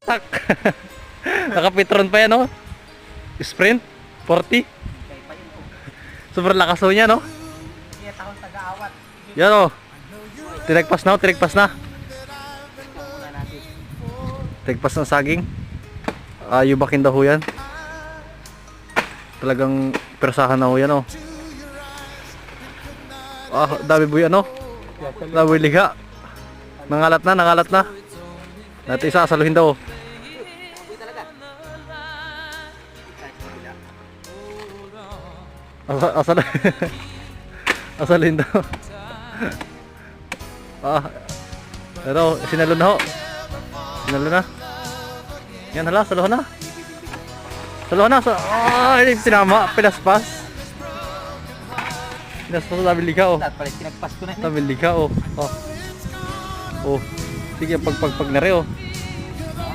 Tak. Nakapitron pa yan, oh. Sprint 40. Sobrang lakas ho niya, no? Yan, oh. Tinagpas na, tinagpas na. Tinagpas ng saging. Yubakin daw ho yan. Talagang persahan na ho yan, oh. Dami buhay, ano? Dami liga. Nangalat na, nangalat na. Natin isa, asaluhin daw. Asaluhin daw. Pero, sinalo na ho. Sinalo na. Yan, hala, saluhan na. Saluhan na. Sinama, pinaspas. Pinaspas na dami liga, oh. Pinagpas ko na. Dami liga, oh. Oh. Sige, pag na rin, oh.